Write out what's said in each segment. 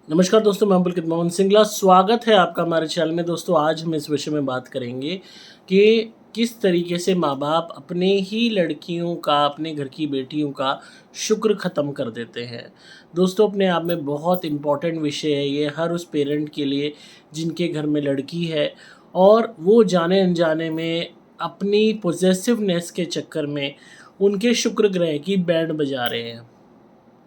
नमस्कार दोस्तों, मैं पुलकित मोहन सिंगला। स्वागत है आपका हमारे चैनल में। दोस्तों, आज हम इस विषय में बात करेंगे कि किस तरीके से माँ-बाप अपने ही लड़कियों का, अपने घर की बेटियों का शुक्र ख़त्म कर देते हैं। दोस्तों, अपने आप में बहुत इम्पोर्टेंट विषय है ये हर उस पेरेंट के लिए जिनके घर में लड़की है और वो जाने-अनजाने में अपनी पॉसेसिवनेस के चक्कर में उनके शुक्र ग्रह की बैंड बजा रहे हैं।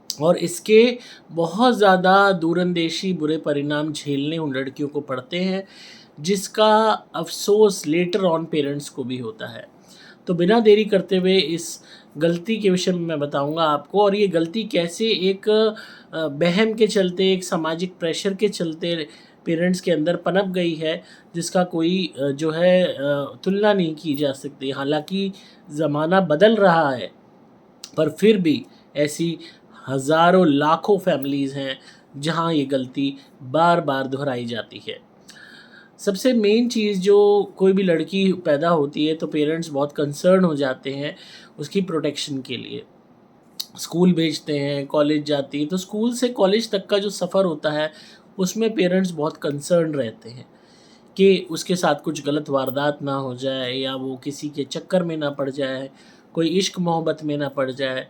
और इसके बहुत ज़्यादा दूरंदेशी बुरे परिणाम झेलने उन लड़कियों को पड़ते हैं, जिसका अफ़सोस लेटर ऑन पेरेंट्स को भी होता है। तो बिना देरी करते हुए इस गलती के विषय में मैं बताऊँगा आपको, और ये गलती कैसे एक वहम के चलते, एक सामाजिक प्रेशर के चलते पेरेंट्स के अंदर पनप गई है, जिसका कोई तुलना नहीं की जा सकती। हालाँकि ज़माना बदल रहा है, पर फिर भी ऐसी हज़ारों लाखों फैमिलीज़ हैं जहाँ ये गलती बार-बार दोहराई जाती है। सबसे मेन चीज़, जो कोई भी लड़की पैदा होती है तो पेरेंट्स बहुत कंसर्न हो जाते हैं उसकी प्रोटेक्शन के लिए। स्कूल भेजते हैं, कॉलेज जाती है, तो स्कूल से कॉलेज तक का जो सफ़र होता है उसमें पेरेंट्स बहुत कंसर्न रहते हैं कि उसके साथ कुछ गलत वारदात ना हो जाए या वो किसी के चक्कर में ना पड़ जाए, कोई इश्क मोहब्बत में ना पड़ जाए।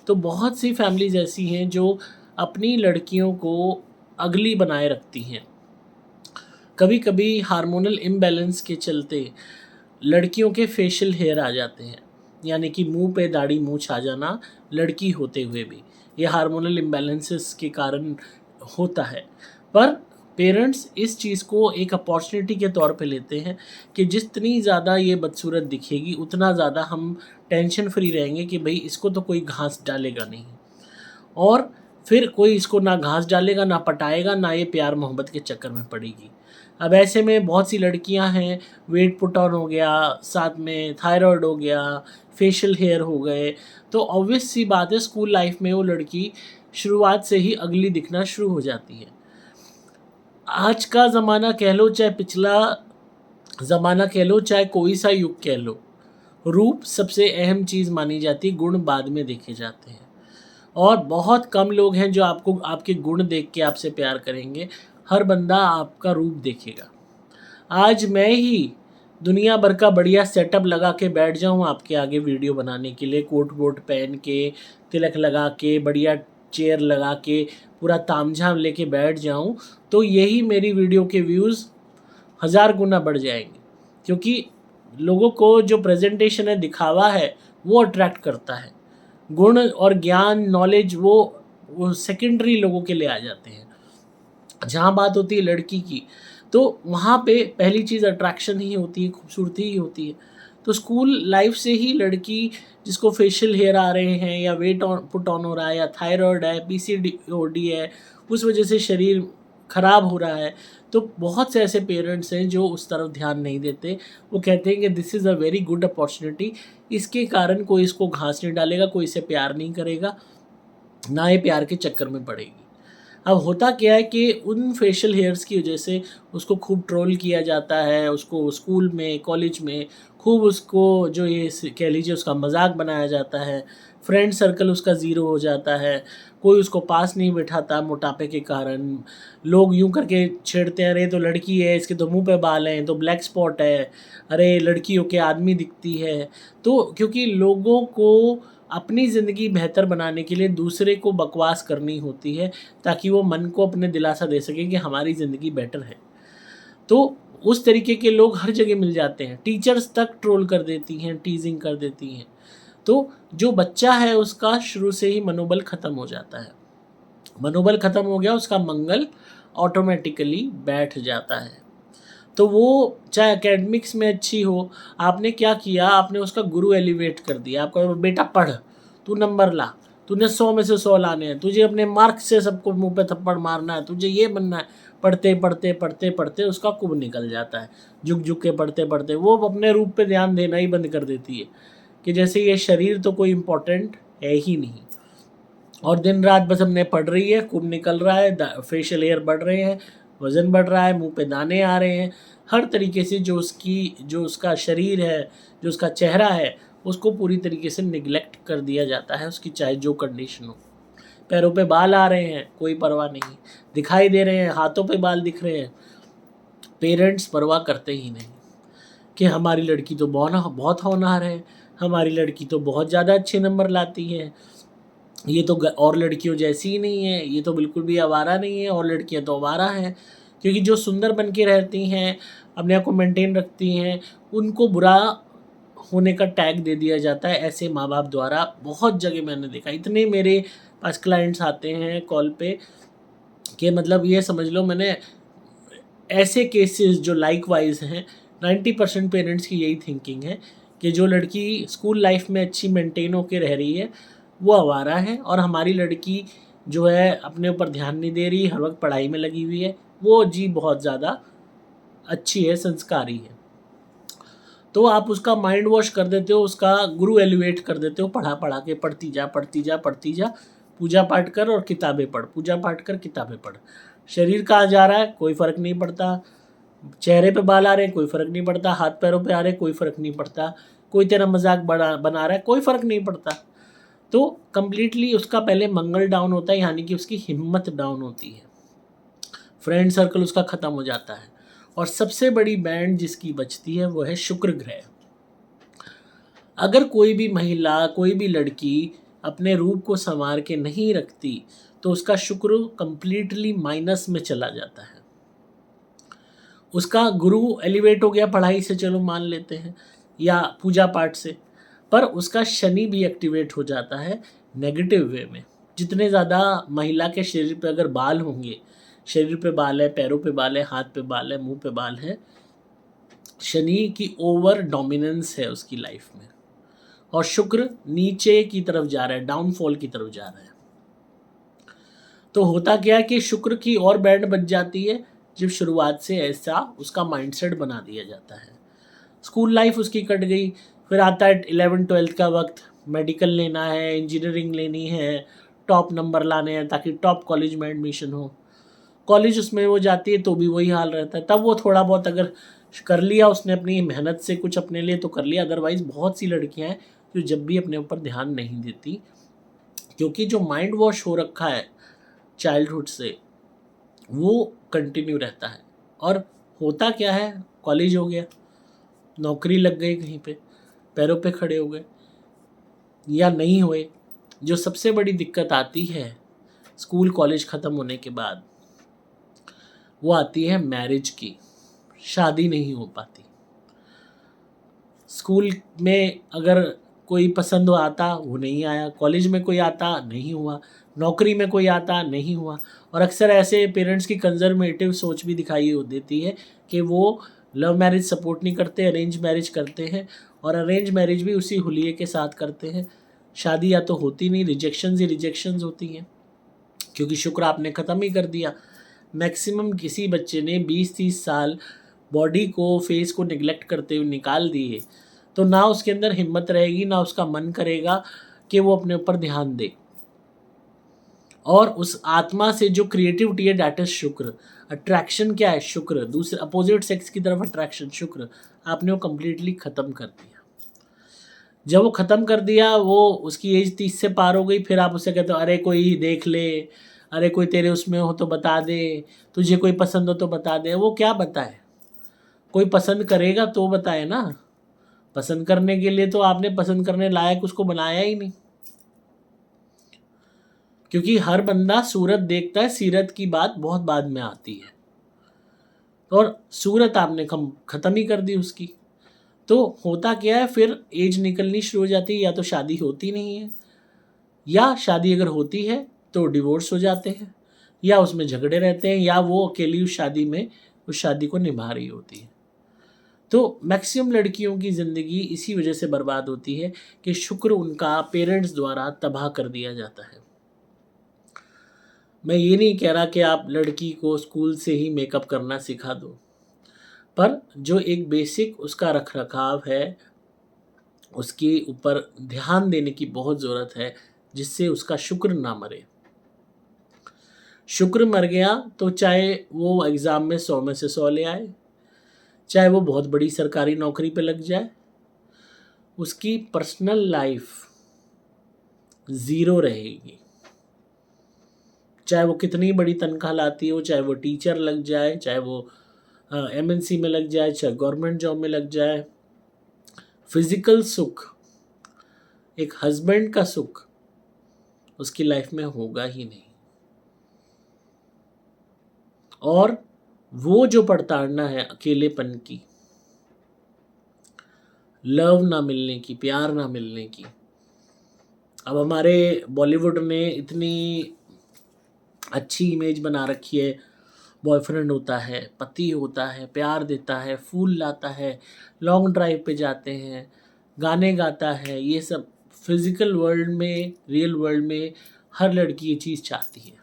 तो बहुत सी फैमिलीज़ ऐसी हैं जो अपनी लड़कियों को अगली बनाए रखती हैं। कभी-कभी हार्मोनल इम्बैलेंस के चलते लड़कियों के फेशियल हेयर आ जाते हैं, यानी कि मुँह पे दाढ़ी मूँछ आ जाना लड़की होते हुए भी। ये हार्मोनल इम्बैलेंसेस के कारण होता है। पर पेरेंट्स इस चीज़ को एक अपॉर्च्युनिटी के तौर पे लेते हैं कि जितनी ज़्यादा ये बदसूरत दिखेगी उतना ज़्यादा हम टेंशन फ्री रहेंगे कि भई इसको तो कोई घास डालेगा नहीं। और फिर कोई इसको ना घास डालेगा, ना पटाएगा, ना ये प्यार मोहब्बत के चक्कर में पड़ेगी। अब ऐसे में बहुत सी लड़कियां हैं, वेट पुट ऑन हो गया, साथ में थायराइड हो गया, फेशियल हेयर हो गए, तो ऑब्वियस सी बात है स्कूल लाइफ में वो लड़की शुरुआत से ही अगली दिखना शुरू हो जाती है। आज का ज़माना कह लो, चाहे पिछला ज़माना कह लो, चाहे कोई सा युग कह लो, रूप सबसे अहम चीज़ मानी जाती है, गुण बाद में देखे जाते हैं। और बहुत कम लोग हैं जो आपको आपके गुण देख के आपसे प्यार करेंगे, हर बंदा आपका रूप देखेगा। आज मैं ही दुनिया भर का बढ़िया सेटअप लगा के बैठ जाऊँ आपके आगे वीडियो बनाने के लिए, कोट वोट पहन के, तिलक लगा के, बढ़िया चेयर लगा के, पूरा तामझाम लेके बैठ जाऊँ, तो यही मेरी वीडियो के व्यूज़ 1000 गुना बढ़ जाएंगे। क्योंकि लोगों को जो प्रेजेंटेशन है, दिखावा है, वो अट्रैक्ट करता है। गुण और ज्ञान, नॉलेज वो सेकेंडरी लोगों के लिए आ जाते हैं। जहाँ बात होती है लड़की की, तो वहाँ पे पहली चीज़ अट्रैक्शन ही होती है, खूबसूरती ही होती है। तो स्कूल लाइफ से ही लड़की जिसको फेशियल हेयर आ रहे हैं, या वेट ऑन पुट ऑन हो रहा है, या थायराइड है, पीसीओडी है, उस वजह से शरीर खराब हो रहा है, तो बहुत से ऐसे पेरेंट्स हैं जो उस तरफ ध्यान नहीं देते। वो कहते हैं कि this is a very good opportunity, इसके कारण कोई इसको घास नहीं डालेगा, कोई इसे प्यार नहीं करेगा, ना ये प्यार के चक्कर में पड़ेगी। अब होता क्या है कि उन फेशियल हेयर्स की वजह से उसको खूब ट्रोल किया जाता है, उसको स्कूल में, कॉलेज में खूब उसको जो ये कह लीजिए उसका मजाक बनाया जाता है, फ्रेंड सर्कल उसका ज़ीरो हो जाता है, कोई उसको पास नहीं बिठाता मोटापे के कारण। लोग यूं करके छेड़ते हैं, अरे तो लड़की है, इसके तो मुंह पे बाल हैं, तो ब्लैक स्पॉट है, अरे लड़की होके आदमी दिखती है। तो क्योंकि लोगों को अपनी ज़िंदगी बेहतर बनाने के लिए दूसरे को बकवास करनी होती है, ताकि वो मन को अपने दिलासा दे सके कि हमारी ज़िंदगी बेटर है। तो उस तरीके के लोग हर जगह मिल जाते हैं, टीचर्स तक ट्रोल कर देती हैं, टीजिंग कर देती हैं। तो जो बच्चा है उसका शुरू से ही मनोबल ख़त्म हो जाता है। मनोबल ख़त्म हो गया, उसका मंगल ऑटोमेटिकली बैठ जाता है। तो वो चाहे एकेडमिक्स में अच्छी हो, आपने क्या किया, आपने उसका गुरु एलिवेट कर दिया। आपका बेटा पढ़, तू नंबर ला, तूने 100 में से 100 लाने हैं, तुझे अपने मार्क से सबको मुंह पे थप्पड़ मारना है, तुझे ये बनना है। पढ़ते पढ़ते पढ़ते पढ़ते उसका कुब निकल जाता है। झुक झुक के पढ़ते पढ़ते वो अपने रूप पे ध्यान देना ही बंद कर देती है, कि जैसे ये शरीर तो कोई इम्पोर्टेंट है ही नहीं। और दिन रात बस हमने पढ़ रही है, खूब निकल रहा है, फेशियल हेयर बढ़ रहे हैं, वज़न बढ़ रहा है, मुंह पे दाने आ रहे हैं, हर तरीके से जो उसका शरीर है, जो उसका चेहरा है, उसको पूरी तरीके से निगलेक्ट कर दिया जाता है, उसकी चाहे जो कंडीशन हो। पैरों पे बाल आ रहे हैं कोई परवाह नहीं, दिखाई दे रहे हैं हाथों पे बाल दिख रहे हैं, पेरेंट्स परवाह करते ही नहीं कि हमारी लड़की तो बहुत होनहार है, हमारी लड़की तो बहुत ज़्यादा अच्छे नंबर लाती है, ये तो और लड़कियों जैसी ही नहीं है, ये तो बिल्कुल भी आवारा नहीं है, और लड़कियां तो आवारा हैं। क्योंकि जो सुंदर बन के रहती हैं, अपने आप को मेंटेन रखती हैं, उनको बुरा होने का टैग दे दिया जाता है ऐसे माँ बाप द्वारा। बहुत जगह मैंने देखा, इतने मेरे पास क्लाइंट्स आते हैं कॉल पे कि मतलब ये समझ लो, मैंने ऐसे केसेस जो लाइक वाइज हैं, 90% पेरेंट्स की यही थिंकिंग है कि जो लड़की स्कूल लाइफ में अच्छी मेंटेन होकर रह रही है वो आवारा है, और हमारी लड़की जो है अपने ऊपर ध्यान नहीं दे रही, हर वक्त पढ़ाई में लगी हुई है, वो जी बहुत ज़्यादा अच्छी है, संस्कारी है। तो आप उसका माइंड वॉश कर देते हो, उसका गुरु एलिवेट कर देते हो, पढ़ा पढ़ा के, पढ़ती जा पढ़ती जा पढ़ती जा, पूजा पाठ कर और किताबें पढ़, पूजा पाठ कर किताबें पढ़। शरीर कहाँ जा रहा है कोई फ़र्क नहीं पड़ता, चेहरे पे बाल आ रहे हैं कोई फ़र्क नहीं पड़ता, हाथ पैरों पे आ रहे हैं कोई फ़र्क नहीं पड़ता, कोई तेरा मजाक बना रहा है कोई फ़र्क नहीं पड़ता। तो कम्प्लीटली उसका पहले मंगल डाउन होता है, यानी कि उसकी हिम्मत डाउन होती है, फ्रेंड सर्कल उसका ख़त्म हो जाता है, और सबसे बड़ी बैंड जिसकी बचती है वो है शुक्र ग्रह। अगर कोई भी महिला, कोई भी लड़की अपने रूप को संवार के नहीं रखती तो उसका शुक्र कंप्लीटली माइनस में चला जाता है। उसका गुरु एलिवेट हो गया पढ़ाई से, चलो मान लेते हैं, या पूजा पाठ से, पर उसका शनि भी एक्टिवेट हो जाता है नेगेटिव वे में। जितने ज़्यादा महिला के शरीर पे अगर बाल होंगे, शरीर पे बाल है, पैरों पे बाल है, हाथ पे बाल है, मुंह पे बाल है, शनि की ओवर डोमिनेंस है उसकी लाइफ में, और शुक्र नीचे की तरफ जा रहा है, डाउनफॉल की तरफ जा रहा है। तो होता क्या है कि शुक्र की और बैंड बच जाती है जब शुरुआत से ऐसा उसका माइंडसेट बना दिया जाता है। स्कूल लाइफ उसकी कट गई, फिर आता है 11th-12th का वक्त, मेडिकल लेना है, इंजीनियरिंग लेनी है, टॉप नंबर लाने हैं ताकि टॉप कॉलेज में एडमिशन हो। कॉलेज उसमें वो जाती है तो भी वही हाल रहता है। तब वो थोड़ा बहुत अगर कर लिया उसने अपनी मेहनत से कुछ अपने लिए तो कर लिया, अदरवाइज़ बहुत सी लड़कियां हैं जो जब भी अपने ऊपर ध्यान नहीं देती, क्योंकि जो माइंड वॉश हो रखा है चाइल्डहुड से वो कंटिन्यू रहता है। और होता क्या है, कॉलेज हो गया, नौकरी लग गई कहीं पे, पैरों पे खड़े हो गए या नहीं हुए, जो सबसे बड़ी दिक्कत आती है स्कूल कॉलेज ख़त्म होने के बाद, वो आती है मैरिज की। शादी नहीं हो पाती। स्कूल में अगर कोई पसंद आता वो नहीं आया, कॉलेज में कोई आता नहीं हुआ, नौकरी में कोई आता नहीं हुआ। और अक्सर ऐसे पेरेंट्स की कंजर्वेटिव सोच भी दिखाई देती है कि वो लव मैरिज सपोर्ट नहीं करते, अरेंज मैरिज करते हैं, और अरेंज मैरिज भी उसी हुलिये के साथ करते हैं। शादी या तो होती नहीं, रिजेक्शंस ही रिजेक्शंस होती हैं, क्योंकि शुक्र आपने ख़त्म ही कर दिया। मैक्सिमम किसी बच्चे ने 20-30 साल बॉडी को, फेस को निगलेक्ट करते हुए निकाल दिए, तो ना उसके अंदर हिम्मत रहेगी, ना उसका मन करेगा कि वो अपने ऊपर ध्यान दे। और उस आत्मा से जो क्रिएटिविटी है, डैट इज शुक्र। अट्रैक्शन क्या है, शुक्र। दूसरे अपोजिट सेक्स की तरफ अट्रैक्शन, शुक्र। आपने वो कंप्लीटली ख़त्म कर दिया। जब वो ख़त्म कर दिया, वो उसकी एज 30 से पार हो गई, फिर आप उससे कहते हो अरे कोई देख ले, अरे कोई तेरे उसमें हो तो बता दे, तुझे कोई पसंद हो तो बता दे। वो क्या बताए, कोई पसंद करेगा तो बताए ना। पसंद करने के लिए तो आपने पसंद करने लायक उसको बनाया ही नहीं, क्योंकि हर बंदा सूरत देखता है, सीरत की बात बहुत बाद में आती है, और सूरत आपने ख़त्म ही कर दी उसकी। तो होता क्या है, फिर एज निकलनी शुरू हो जाती है, या तो शादी होती नहीं है, या शादी अगर होती है तो डिवोर्स हो जाते हैं, या उसमें झगड़े रहते हैं, या वो अकेली उस शादी में उस शादी को निभा रही होती है। तो मैक्सिमम लड़कियों की ज़िंदगी इसी वजह से बर्बाद होती है कि शुक्र उनका पेरेंट्स द्वारा तबाह कर दिया जाता है। मैं ये नहीं कह रहा कि आप लड़की को स्कूल से ही मेकअप करना सिखा दो, पर जो एक बेसिक उसका रख रखाव है, उसके ऊपर ध्यान देने की बहुत ज़रूरत है, जिससे उसका शुक्र ना मरे। शुक्र मर गया तो चाहे वो एग्ज़ाम में 100 में से 100 ले आए, चाहे वो बहुत बड़ी सरकारी नौकरी पे लग जाए, उसकी पर्सनल लाइफ ज़ीरो रहेगी। चाहे वो कितनी बड़ी तनख्वाह लाती हो, चाहे वो टीचर लग जाए, चाहे वो एमएनसी में लग जाए, चाहे गवर्नमेंट जॉब में लग जाए, फिजिकल सुख, एक हस्बैंड का सुख उसकी लाइफ में होगा ही नहीं। और वो जो पड़ताड़ना है अकेलेपन की, लव ना मिलने की, प्यार ना मिलने की। अब हमारे बॉलीवुड ने इतनी अच्छी इमेज बना रखी है, बॉयफ्रेंड होता है, पति होता है, प्यार देता है, फूल लाता है, लॉन्ग ड्राइव पे जाते हैं, गाने गाता है, ये सब फिजिकल वर्ल्ड में, रियल वर्ल्ड में हर लड़की ये चीज़ चाहती है।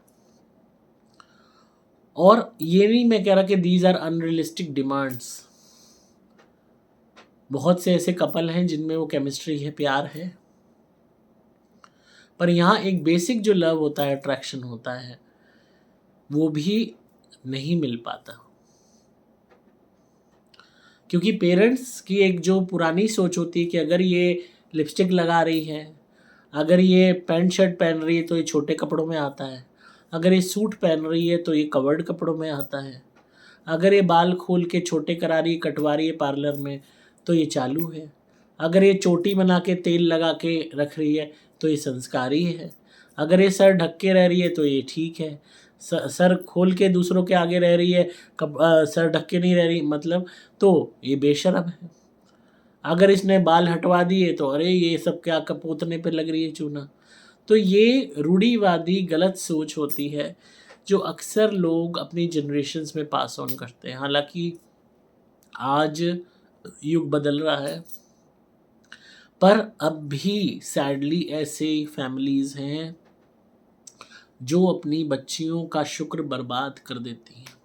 और ये नहीं मैं कह रहा कि दीज आर अनरियलिस्टिक डिमांड्स। बहुत से ऐसे कपल हैं जिनमें वो केमिस्ट्री है, प्यार है, पर यहाँ एक बेसिक जो लव होता है, अट्रैक्शन होता है, वो भी नहीं मिल पाता। क्योंकि पेरेंट्स की एक जो पुरानी सोच होती है कि अगर ये लिपस्टिक लगा रही है, अगर ये पैंट शर्ट पहन रही है तो ये छोटे कपड़ों में आता है, अगर ये सूट पहन रही है तो ये कवर्ड कपड़ों में आता है, अगर ये बाल खोल के छोटे करा रही है, कटवा रही है पार्लर में तो ये चालू है, अगर ये चोटी बना के तेल लगा के रख रही है तो ये संस्कारी है, अगर ये सर ढक के रह रही है तो ये ठीक है, सर खोल के दूसरों के आगे रह रही है, सर ढक के नहीं रह रही मतलब तो ये बेशर्म है, अगर इसने बाल हटवा दिए तो अरे ये सब क्या कपोतने पे लग रही है चूना। तो ये रूढ़िवादी गलत सोच होती है जो अक्सर लोग अपनी जनरेशन्स में पास ऑन करते हैं। हालांकि आज युग बदल रहा है, पर अब भी सैडली ऐसे फैमिलीज़ हैं जो अपनी बच्चियों का शुक्र बर्बाद कर देती हैं।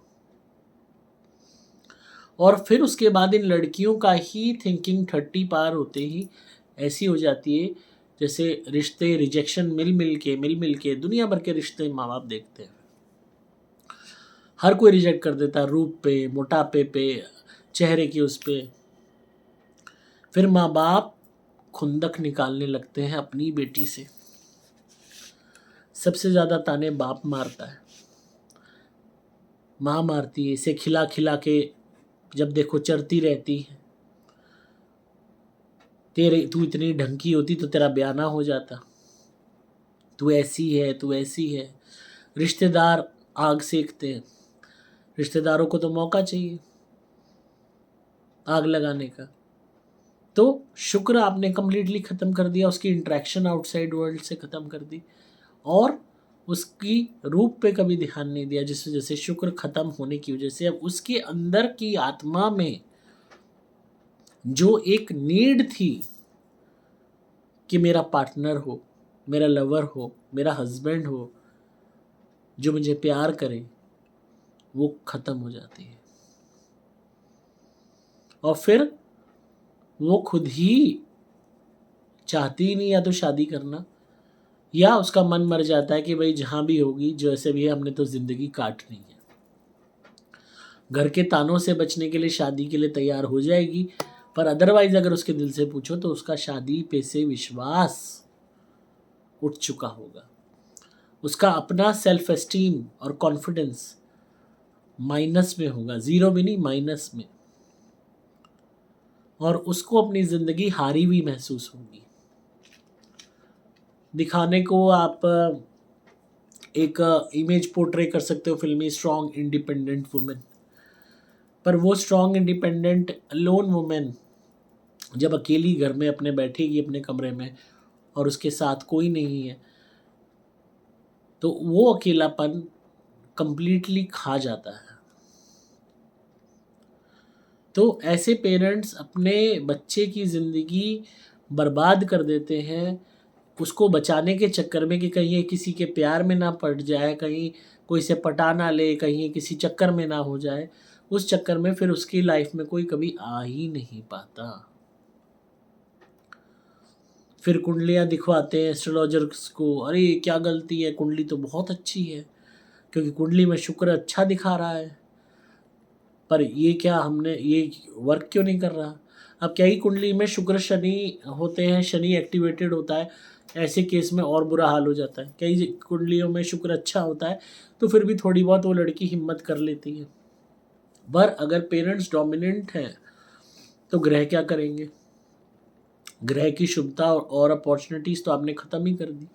और फिर उसके बाद इन लड़कियों का ही थिंकिंग 30 पार होते ही ऐसी हो जाती है जैसे रिश्ते रिजेक्शन मिल मिल के दुनिया भर के रिश्ते माँ बाप देखते हैं। हर कोई रिजेक्ट कर देता है, रूप पे, मोटापे पे, चेहरे की उस पे। फिर माँ बाप खुंदक निकालने लगते हैं अपनी बेटी से। सबसे ज़्यादा ताने बाप मारता है, माँ मारती है, इसे खिला खिला के जब देखो चरती रहती है। तू इतनी ढंकी होती तो तेरा ब्याह ना हो जाता, तू ऐसी है, तू ऐसी है। रिश्तेदार आग सेकते हैं, रिश्तेदारों को तो मौका चाहिए आग लगाने का। तो शुक्र आपने कम्प्लीटली ख़त्म कर दिया, उसकी इंट्रैक्शन आउटसाइड वर्ल्ड से ख़त्म कर दी और उसकी रूप पे कभी ध्यान नहीं दिया, जिस वजह से शुक्र ख़त्म होने की वजह से अब उसके अंदर की आत्मा में जो एक नीड थी कि मेरा पार्टनर हो, मेरा लवर हो, मेरा हस्बैंड हो, जो मुझे प्यार करे, वो ख़त्म हो जाती है। और फिर वो खुद ही चाहती ही नहीं या तो शादी करना, या उसका मन मर जाता है कि भाई जहाँ भी होगी जैसे भी है हमने तो ज़िंदगी काटनी है। घर के तानों से बचने के लिए शादी के लिए तैयार हो जाएगी, पर अदरवाइज अगर उसके दिल से पूछो तो उसका शादी पे से विश्वास उठ चुका होगा, उसका अपना सेल्फ एस्टीम और कॉन्फिडेंस माइनस में होगा, ज़ीरो भी नहीं माइनस में, और उसको अपनी ज़िंदगी हारी हुई महसूस होगी। दिखाने को आप एक इमेज पोर्ट्रे कर सकते हो फिल्मी स्ट्रॉन्ग इंडिपेंडेंट वुमेन, पर वो स्ट्रॉन्ग इंडिपेंडेंट लोन वुमेन जब अकेली घर में अपने बैठेगी अपने कमरे में और उसके साथ कोई नहीं है तो वो अकेलापन कंप्लीटली खा जाता है। तो ऐसे पेरेंट्स अपने बच्चे की ज़िंदगी बर्बाद कर देते हैं उसको बचाने के चक्कर में कि कहीं ये किसी के प्यार में ना पड़ जाए, कहीं कोई से पटा ना ले, कहीं ये किसी चक्कर में ना हो जाए। उस चक्कर में फिर उसकी लाइफ में कोई कभी आ ही नहीं पाता। फिर कुंडलियाँ दिखवाते हैं एस्ट्रोलॉजर्स को, अरे क्या गलती है, कुंडली तो बहुत अच्छी है क्योंकि कुंडली में शुक्र अच्छा दिखा रहा है, पर ये क्या हमने ये वर्क क्यों नहीं कर रहा। अब कई कुंडली में शुक्र शनि होते हैं, शनि एक्टिवेटेड होता है, ऐसे केस में और बुरा हाल हो जाता है। कई कुंडलियों में शुक्र अच्छा होता है तो फिर भी थोड़ी बहुत वो लड़की हिम्मत कर लेती है। पर अगर पेरेंट्स डोमिनेंट हैं तो ग्रह क्या करेंगे? ग्रह की शुभता और अपॉर्चुनिटीज तो आपने खत्म ही कर दी।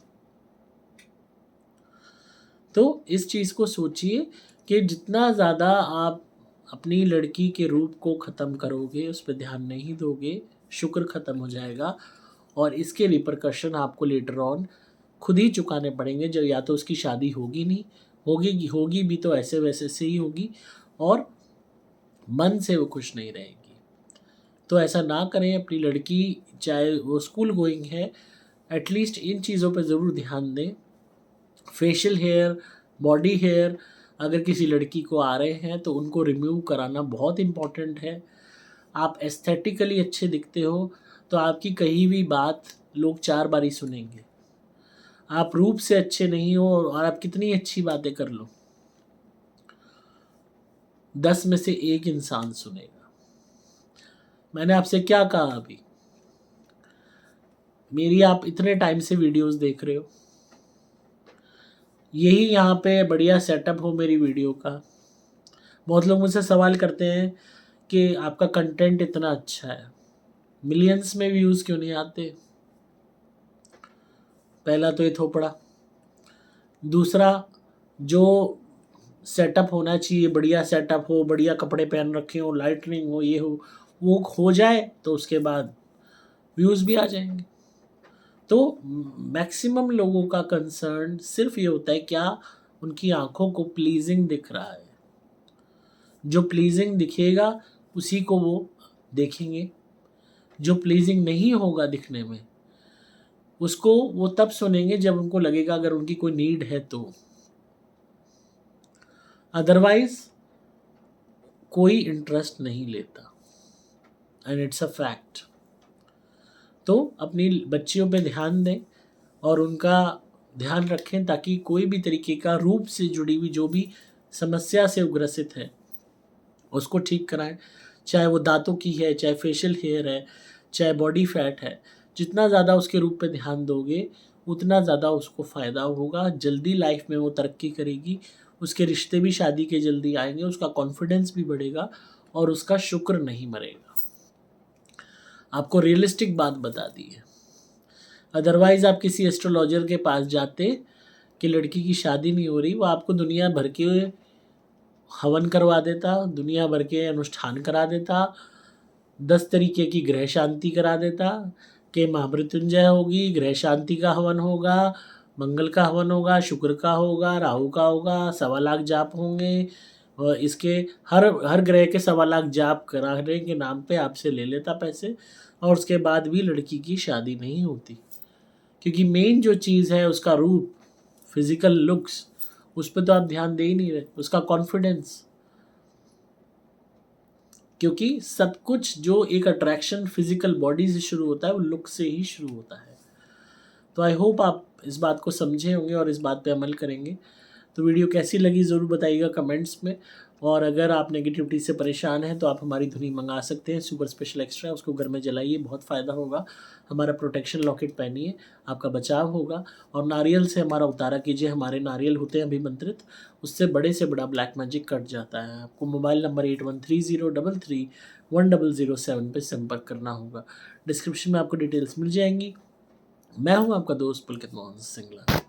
तो इस चीज़ को सोचिए कि जितना ज़्यादा आप अपनी लड़की के रूप को ख़त्म करोगे, उस पर ध्यान नहीं दोगे, शुक्र ख़त्म हो जाएगा और इसके रिपरकशन आपको लेटर ऑन खुद ही चुकाने पड़ेंगे। जब या तो उसकी शादी होगी नहीं, होगी भी तो ऐसे वैसे से ही होगी और मन से वो खुश नहीं रहेगी। तो ऐसा ना करें। अपनी लड़की चाहे वो स्कूल गोइंग है, एटलीस्ट इन चीज़ों पर ज़रूर ध्यान दें। फेशियल हेयर, बॉडी हेयर अगर किसी लड़की को आ रहे हैं तो उनको रिमूव कराना बहुत इम्पॉर्टेंट है। आप एस्थेटिकली अच्छे दिखते हो तो आपकी कही भी बात लोग 4 बारी सुनेंगे। आप रूप से अच्छे नहीं हो और आप कितनी अच्छी बातें कर लो, 10 में से 1 इंसान सुनेगा। मैंने आपसे क्या कहा अभी? मेरी आप इतने टाइम से वीडियोस देख रहे हो, यही यहाँ पे बढ़िया सेटअप हो मेरी वीडियो का। बहुत लोग मुझसे सवाल करते हैं कि आपका कंटेंट इतना अच्छा है, मिलियंस में व्यूज़ क्यों नहीं आते? पहला तो ये थोपड़ा। दूसरा, जो सेटअप होना चाहिए, बढ़िया सेटअप हो, बढ़िया कपड़े पहन रखे हो, लाइटनिंग हो, ये वो हो जाए तो उसके बाद व्यूज़ भी आ जाएंगे। तो मैक्सिमम लोगों का कंसर्न सिर्फ ये होता है क्या उनकी आंखों को प्लीजिंग दिख रहा है। जो प्लीजिंग दिखेगा उसी को वो देखेंगे, जो प्लीजिंग नहीं होगा दिखने में उसको वो तब सुनेंगे जब उनको लगेगा, अगर उनकी कोई नीड है तो। अदरवाइज कोई इंटरेस्ट नहीं लेता, एंड इट्स अ फैक्ट। तो अपनी बच्चियों पे ध्यान दें और उनका ध्यान रखें ताकि कोई भी तरीके का रूप से जुड़ी हुई जो भी समस्या से ग्रसित है उसको ठीक कराएं। चाहे वो दांतों की है, चाहे फेशियल हेयर है, चाहे बॉडी फैट है। जितना ज़्यादा उसके रूप पे ध्यान दोगे उतना ज़्यादा उसको फ़ायदा होगा। जल्दी लाइफ में वो तरक्की करेगी, उसके रिश्ते भी शादी के जल्दी आएंगे, उसका कॉन्फिडेंस भी बढ़ेगा और उसका शुक्र नहीं मरेगा। आपको रियलिस्टिक बात बता दी है। अदरवाइज़ आप किसी एस्ट्रोलॉजर के पास जाते कि लड़की की शादी नहीं हो रही, वो आपको दुनिया भर के हवन करवा देता, दुनिया भर के अनुष्ठान करा देता, 10 तरीके की ग्रह शांति करा देता कि महामृत्युंजय होगी, ग्रह शांति का हवन होगा, मंगल का हवन होगा, शुक्र का होगा, राहु का होगा, 1.25 लाख जाप होंगे और इसके हर ग्रह के 1.25 लाख जाप कराने के नाम पे आपसे ले लेता पैसे और उसके बाद भी लड़की की शादी नहीं होती। क्योंकि मेन जो चीज़ है उसका रूप, फिजिकल लुक्स, उस पर तो आप ध्यान दे ही नहीं रहे, उसका कॉन्फिडेंस। क्योंकि सब कुछ जो एक अट्रैक्शन फिजिकल बॉडी से शुरू होता है वो लुक से ही शुरू होता है। तो आई होप आप इस बात को समझे होंगे और इस बात पे अमल करेंगे। तो वीडियो कैसी लगी ज़रूर बताइएगा कमेंट्स में। और अगर आप नेगेटिविटी से परेशान हैं तो आप हमारी धुनी मंगा सकते हैं, सुपर स्पेशल एक्स्ट्रा, उसको घर में जलाइए, बहुत फ़ायदा होगा। हमारा प्रोटेक्शन लॉकेट पहनिए, आपका बचाव होगा। और नारियल से हमारा उतारा कीजिए, हमारे नारियल होते हैं अभिमंत्रित, उससे बड़े से बड़ा ब्लैक मैजिक कट जाता है। आपको मोबाइल नंबर 8130331007 पर संपर्क करना होगा। डिस्क्रिप्शन में आपको डिटेल्स मिल जाएंगी। मैं हूं आपका दोस्त पुलकित मोहन सिंगला।